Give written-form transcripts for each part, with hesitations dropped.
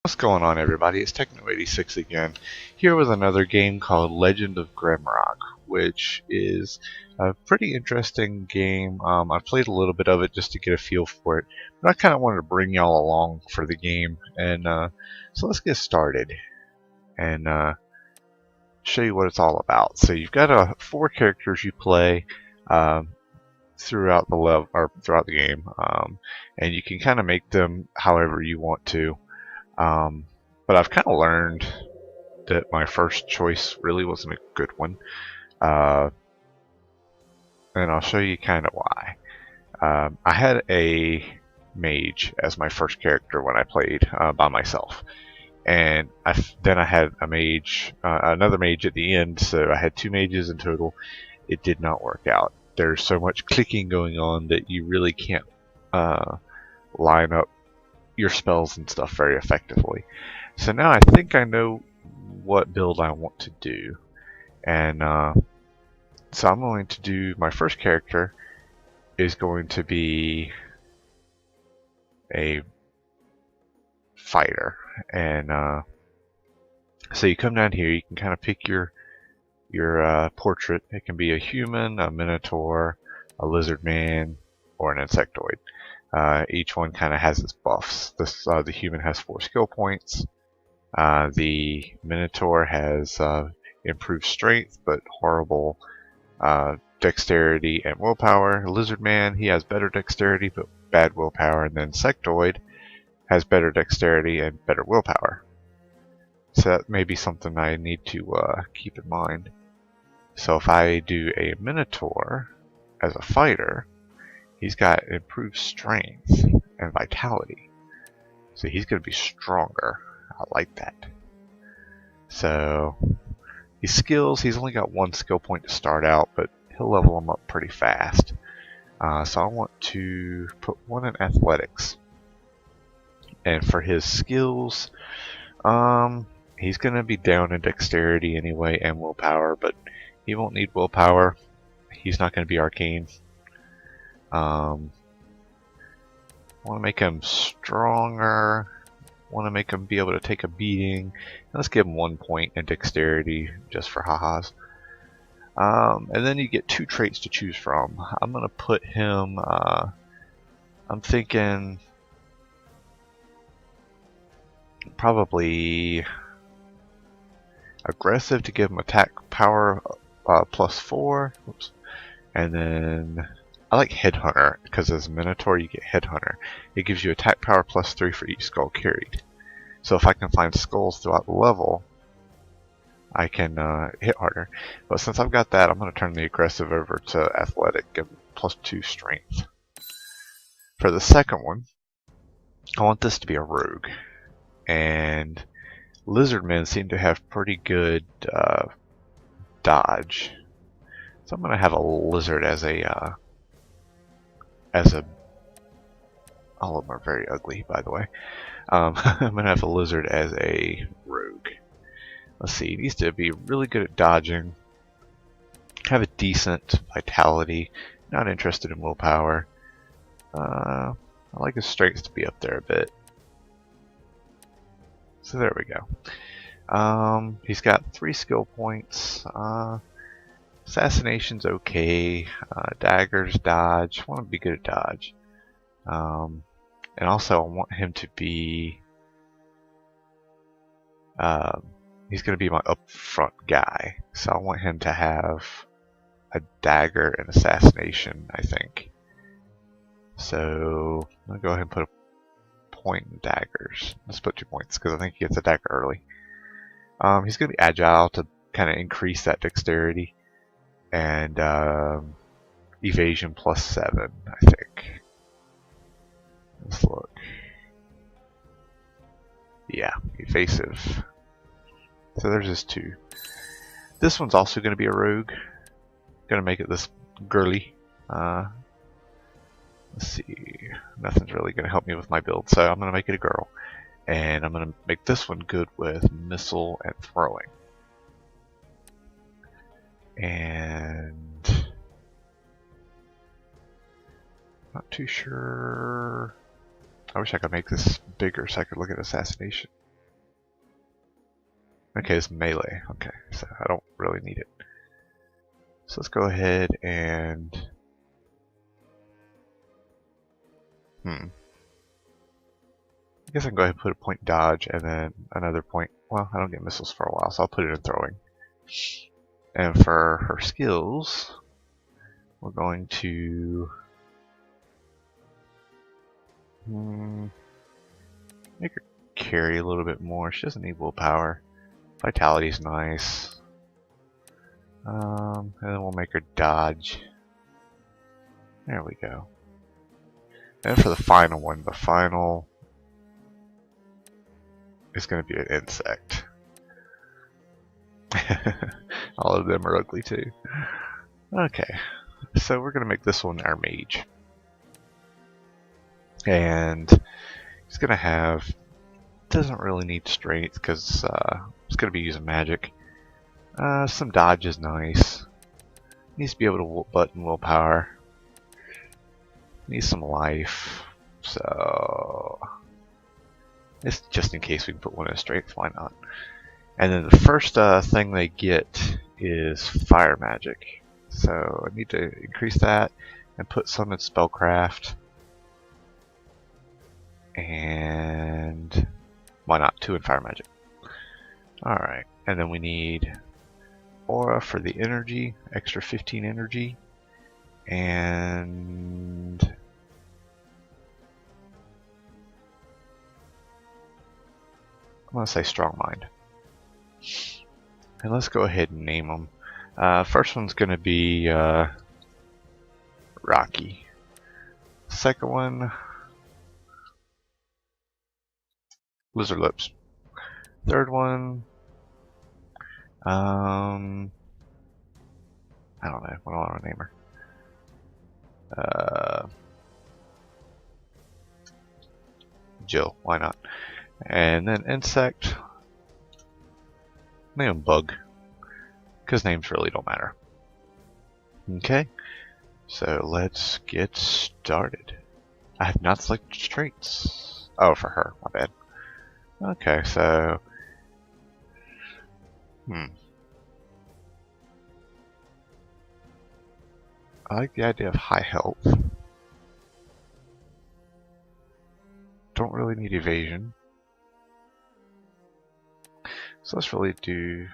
What's going on, everybody? It's Techno86 again, here with another game called Legend of Grimrock, which is a pretty interesting game. I've played a little bit of it just to get a feel for it, but I kind of wanted to bring y'all along for the game, and so let's get started and show you what it's all about. So you've got 4 characters you play throughout the level or throughout the game, and you can kind of make them however you want to. But I've kind of learned that my first choice really wasn't a good one, and I'll show you kind of why. I had a mage as my first character when I played by myself, and then I had a mage, another mage at the end, so I had 2 mages in total. It did not work out. There's so much clicking going on that you really can't line up your spells and stuff very effectively. So now I think I know what build I want to do, and so I'm going to do, my first character is going to be a fighter, and so you come down here, you can kind of pick your portrait. It can be a human, a minotaur, a lizard man, or an insectoid. Each one kind of has its buffs. The human has 4 skill points. The Minotaur has improved strength, but horrible dexterity and willpower. Lizard Man, he has better dexterity, but bad willpower. And then Insectoid has better dexterity and better willpower. So that may be something I need to keep in mind. So if I do a Minotaur as a fighter, he's got improved strength and vitality. So he's going to be stronger. I like that. So his skills, he's only got 1 skill point to start out, but he'll level them up pretty fast. So I want to put 1 in athletics. And for his skills, he's going to be down in dexterity anyway and willpower, but he won't need willpower. He's not going to be arcane. I want to make him stronger. Want to make him be able to take a beating. Let's give him 1 point in dexterity just for ha-has. And then you get 2 traits to choose from. I'm going to put him, I'm thinking probably aggressive to give him attack power +4. Oops. And then I like Headhunter, because as a Minotaur you get Headhunter. It gives you attack power +3 for each skull carried. So if I can find skulls throughout the level, I can hit harder. But since I've got that, I'm going to turn the aggressive over to athletic and +2 strength. For the second one, I want this to be a rogue. And lizard men seem to have pretty good dodge. So I'm going to have a lizard as a all of them are very ugly, by the way. I'm going to have a lizard as a rogue. Let's see, he needs to be really good at dodging, have a decent vitality, not interested in willpower. I like his strength to be up there a bit. So there we go. He's got 3 skill points. Assassination's okay. Daggers, dodge. I want him to be good at dodge. And also I want him to be... he's going to be my up-front guy. So I want him to have a dagger and assassination, I think. So I'm going to go ahead and put a point in daggers. Let's put 2 points because I think he gets a dagger early. He's going to be agile to kind of increase that dexterity. And evasion +7, I think. Let's look. Yeah, evasive. So there's his 2. This one's also going to be a rogue. Going to make it this girly. Let's see. Nothing's really going to help me with my build, so I'm going to make it a girl. And I'm going to make this one good with missile and throwing. And not too sure. I wish I could make this bigger so I could look at assassination. Okay, it's melee. Okay, so I don't really need it. So let's go ahead and... I guess I can go ahead and put a point dodge and then another point. Well, I don't get missiles for a while, so I'll put it in throwing. And for her skills, we're going to make her carry a little bit more. She doesn't need willpower. Vitality's nice. And then we'll make her dodge. There we go. And for the final one, the final is going to be an insect. All of them are ugly too. Okay, so we're going to make this one our mage. And he's going to have, doesn't really need strength because it's going to be using magic. Some dodge is nice. Needs to be able to button willpower. Needs some life. So it's just in case we can put one in strength, why not? And then the first thing they get is fire magic. So I need to increase that and put some in spellcraft. And why not 2 in fire magic? Alright, and then we need aura for the energy, extra 15 energy, and I'm going to say strong mind. And let's go ahead and name them. First one's going to be Rocky. Second one, Lizard Lips. Third one, I don't know. What do I want to name her? Jill. Why not? And then insect. Name him Bug. Because names really don't matter. Okay. So let's get started. I have not selected traits. Oh, for her. My bad. Okay, so... I like the idea of high health. Don't really need evasion. So let's really do...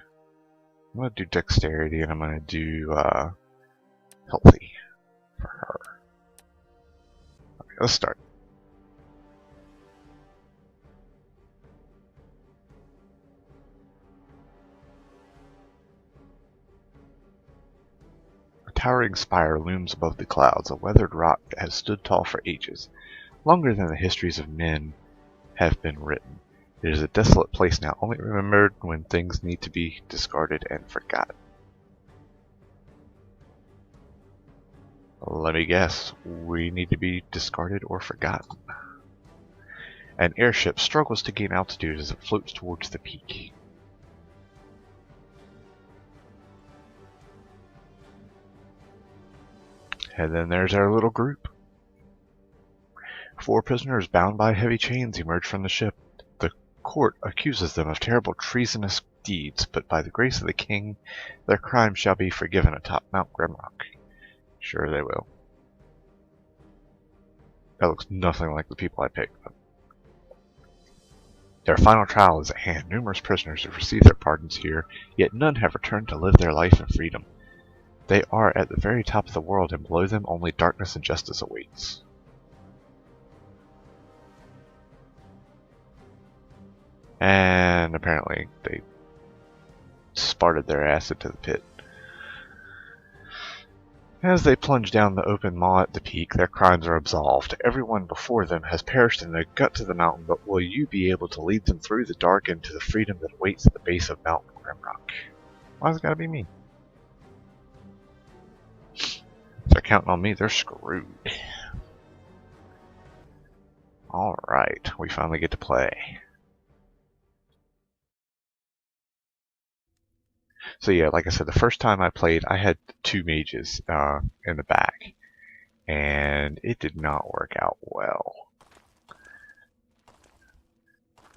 I'm going to do dexterity and I'm going to do healthy for her. Okay, let's start. A towering spire looms above the clouds, a weathered rock that has stood tall for ages, longer than the histories of men have been written. It is a desolate place now, only remembered when things need to be discarded and forgotten. Let me guess, we need to be discarded or forgotten. An airship struggles to gain altitude as it floats towards the peak. And then there's our little group. 4 prisoners bound by heavy chains emerge from the ship. The court accuses them of terrible treasonous deeds, but by the grace of the king, their crimes shall be forgiven atop Mount Grimrock. Sure they will. That looks nothing like the people I picked. Their final trial is at hand. Numerous prisoners have received their pardons here, yet none have returned to live their life in freedom. They are at the very top of the world, and below them only darkness and justice awaits. And apparently they sparted their ass into the pit. As they plunge down the open maw at the peak, their crimes are absolved. Everyone before them has perished in the guts of the mountain, but will you be able to lead them through the dark into the freedom that awaits at the base of Mount Grimrock? Why's it gotta be me? If they're counting on me, they're screwed. Alright, we finally get to play. So yeah, like I said, the first time I played, I had 2 mages in the back, and it did not work out well.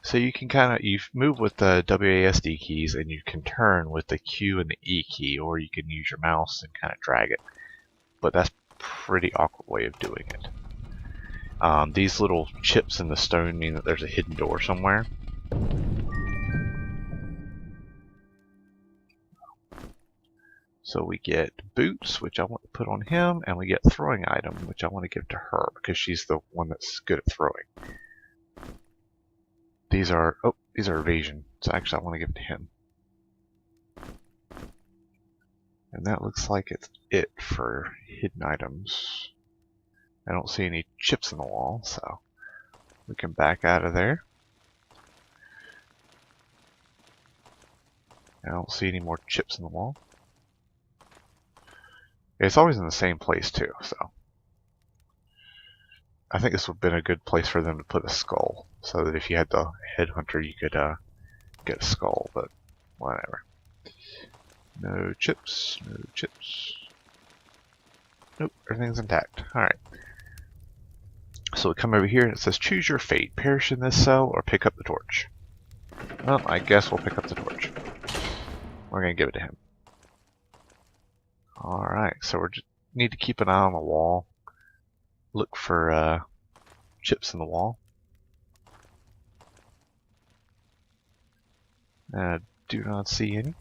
So you can you move with the WASD keys, and you can turn with the Q and the E key, or you can use your mouse and kind of drag it. But that's a pretty awkward way of doing it. These little chips in the stone mean that there's a hidden door somewhere. So we get boots, which I want to put on him, and we get throwing item, which I want to give to her because she's the one that's good at throwing. These are evasion, so actually I want to give it to him. And that looks like it's it for hidden items. I don't see any chips in the wall, so we can back out of there. I don't see any more chips in the wall. It's always in the same place too, so I think this would have been a good place for them to put a skull, so that if you had the headhunter, you could get a skull. But whatever. No chips. No chips. Nope, everything's intact. All right. So we come over here and it says, "Choose your fate: perish in this cell or pick up the torch." Well, I guess we'll pick up the torch. We're gonna give it to him. Alright, so we need to keep an eye on the wall. Look for chips in the wall. Do not see any.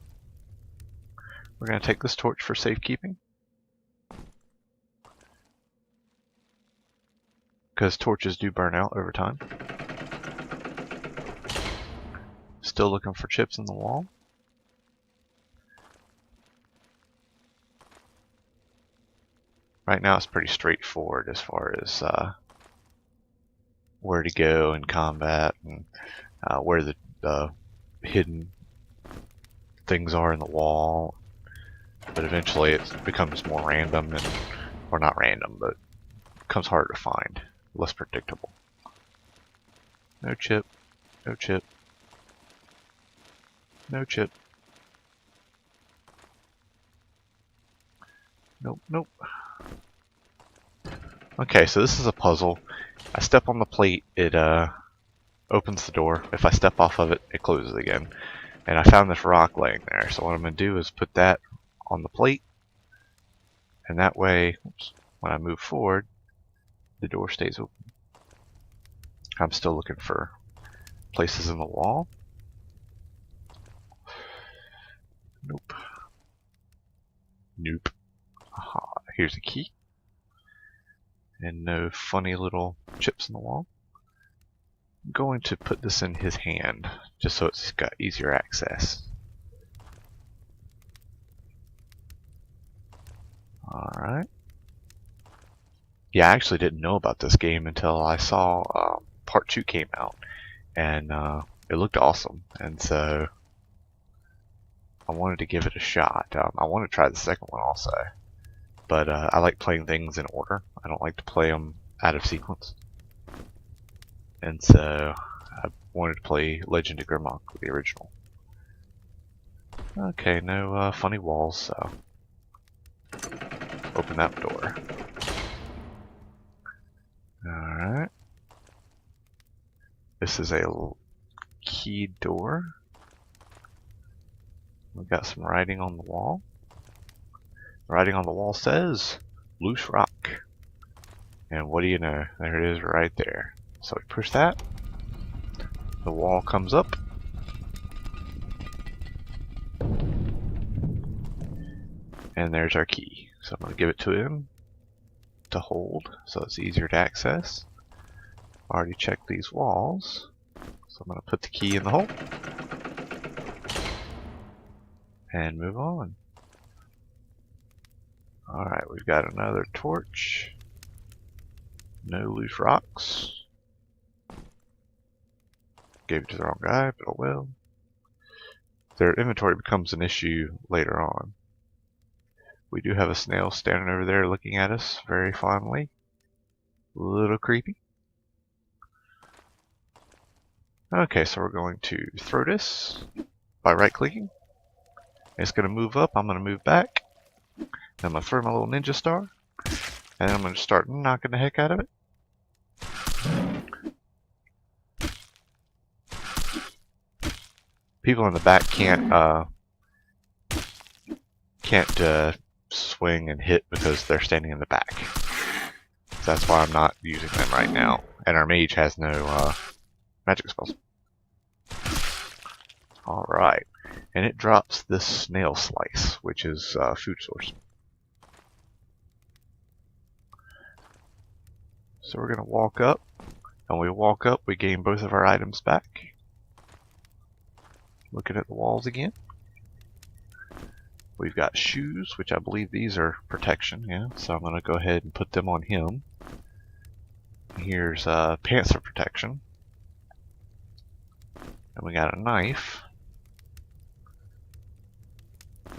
We're going to take this torch for safekeeping, because torches do burn out over time. Still looking for chips in the wall. Right now it's pretty straightforward as far as where to go in combat and where the hidden things are in the wall. But eventually it becomes more random, or not random, but becomes harder to find, less predictable. No chip, no chip, no chip. Nope, nope. Okay, so this is a puzzle. I step on the plate, it opens the door. If I step off of it, it closes again. And I found this rock laying there, so what I'm going to do is put that on the plate, and that way, when I move forward, the door stays open. I'm still looking for places in the wall. Nope. Nope. Aha, here's a key. And no funny little chips in the wall. I'm going to put this in his hand, just so it's got easier access. Alright. Yeah, I actually didn't know about this game until I saw Part 2 came out. And it looked awesome. And so I wanted to give it a shot. I want to try the second one also. But I like playing things in order. I don't like to play them out of sequence. And so I wanted to play Legend of Grimrock, the original. Okay, no funny walls, so open that door. Alright. This is a key door. We've got some writing on the wall. Writing on the wall says, "Loose rock." And what do you know? There it is right there. So we push that. The wall comes up. And there's our key. So I'm going to give it to him to hold, so it's easier to access. Already checked these walls. So I'm going to put the key in the hole. And move on. Alright, we've got another torch. No loose rocks. Gave it to the wrong guy, but oh well. Their inventory becomes an issue later on. We do have a snail standing over there looking at us very fondly. A little creepy. Okay, so we're going to throw this by right-clicking. It's going to move up, I'm going to move back. I'm going to throw my little ninja star, and I'm going to start knocking the heck out of it. people in the back can't swing and hit because they're standing in the back. So that's why I'm not using them right now. And our mage has no magic spells. Alright. And it drops this snail slice, which is food source. So we're going to walk up. And when we walk up, we gain both of our items back. Looking at the walls again. We've got shoes, which I believe these are protection, yeah. So I'm going to go ahead and put them on him. Here's pants for protection. And we got a knife. I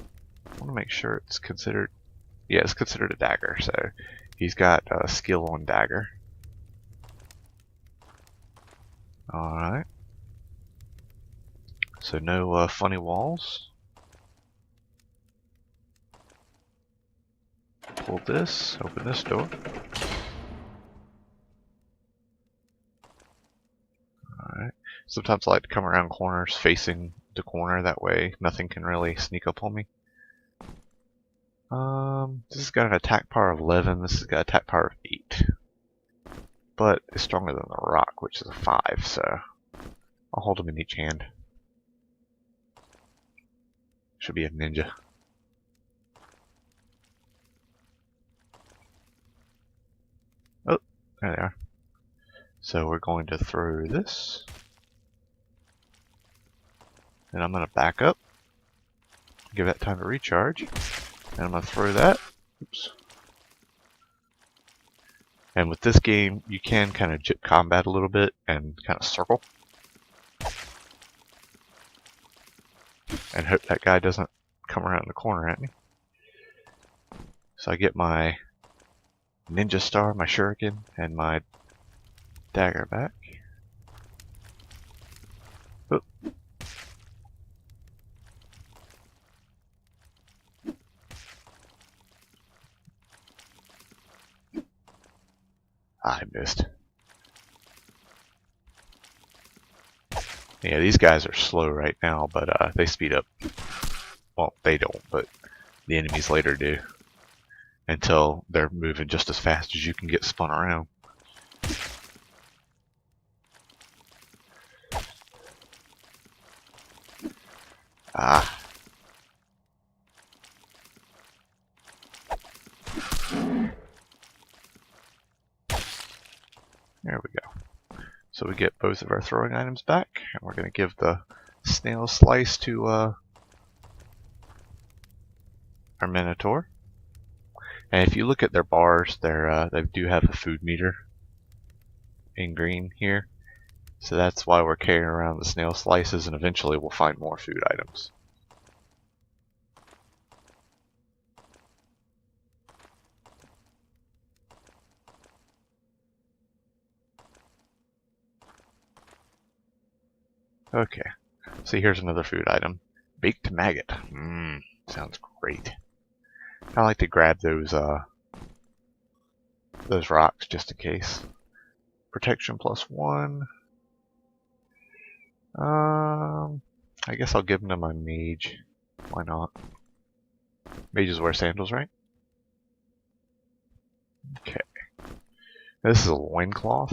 want to make sure it's considered, yeah, it's considered a dagger. So he's got a skill on dagger. Alright. So no funny walls. Pull this, open this door. Alright. Sometimes I like to come around corners facing the corner, that way nothing can really sneak up on me. This has got an attack power of 11, this has got an attack power of 8. But it's stronger than the rock, which is a 5, so I'll hold them in each hand. Should be a ninja. Oh, there they are. So we're going to throw this. And I'm going to back up. Give that time to recharge. And I'm going to throw that. Oops. And with this game, you can kind of jip combat a little bit and kind of circle. And hope that guy doesn't come around the corner at me. So I get my ninja star, my shuriken, and my dagger back. Oh. I missed. Yeah, these guys are slow right now, but they speed up. Well, they don't, but the enemies later do. Until they're moving just as fast as you can get spun around. Ah. There we go. So we get both of our throwing items back, and we're going to give the snail slice to our Minotaur. And if you look at their bars, they do have a food meter in green here. So that's why we're carrying around the snail slices, and eventually we'll find more food items. Okay, so here's another food item. Baked maggot. Sounds great. I like to grab those rocks just in case. Protection +1. I guess I'll give them to my mage. Why not? Mages wear sandals, right? Okay. This is a loincloth.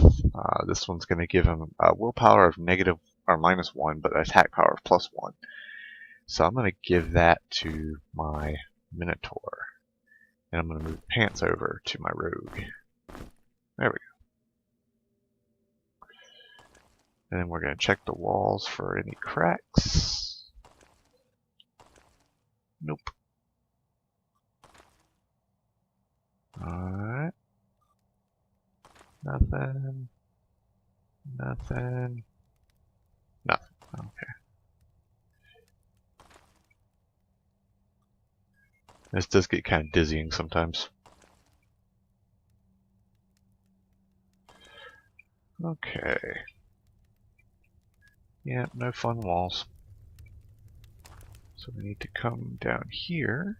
This one's going to give him a willpower of negative or -1, but attack power of +1. So I'm going to give that to my Minotaur. And I'm going to move pants over to my rogue. There we go. And then we're going to check the walls for any cracks. Nope. Alright. Nothing. Nothing. Nothing. Okay. This does get kind of dizzying sometimes. Okay. Yeah, no fun walls. So we need to come down here.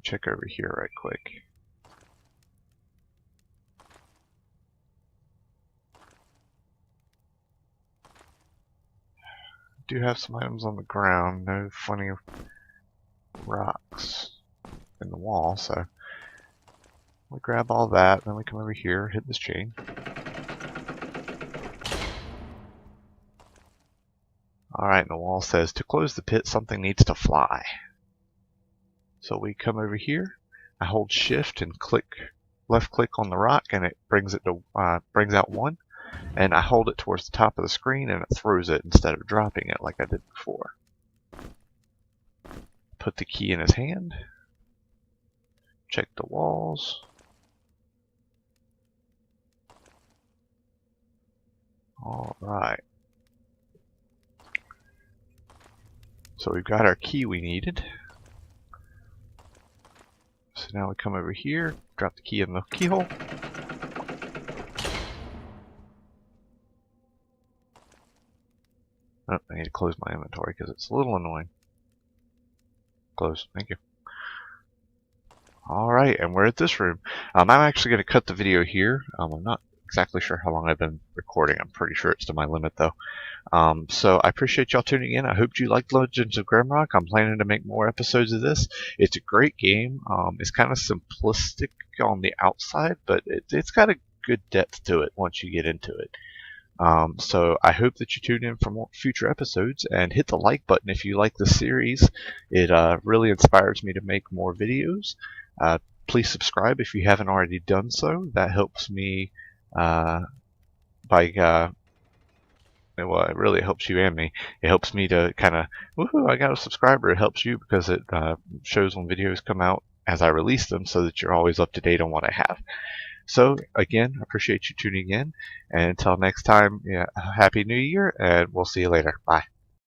Check over here right quick. do have some items on the ground. No funny rocks in the wall, so we grab all that, then we come over here, hit this chain. Alright, and the wall says, to close the pit, something needs to fly. So we come over here, I hold shift and left click on the rock, and it brings out one, and I hold it towards the top of the screen and it throws it instead of dropping it like I did before. Put the key in his hand, check the walls. Alright. So we've got our key we needed. So now we come over here, drop the key in the keyhole. Oh, I need to close my inventory because it's a little annoying. Close, thank you. Alright, and we're at this room. I'm actually going to cut the video here. I'm not exactly sure how long I've been recording. I'm pretty sure it's to my limit though. So I appreciate y'all tuning in. I hope you liked Legends of Grimrock. I'm planning to make more episodes of this. It's a great game. It's kind of simplistic on the outside, but it's got a good depth to it once you get into it. So I hope that you tune in for more future episodes and hit the like button if you like the series. It really inspires me to make more videos. Please subscribe if you haven't already done so. That helps me well, it really helps you and me. It helps me to kind of, woohoo, I got a subscriber. It helps you because it shows when videos come out as I release them so that you're always up to date on what I have. So, again, I appreciate you tuning in. And until next time, yeah, Happy New Year, and we'll see you later. Bye.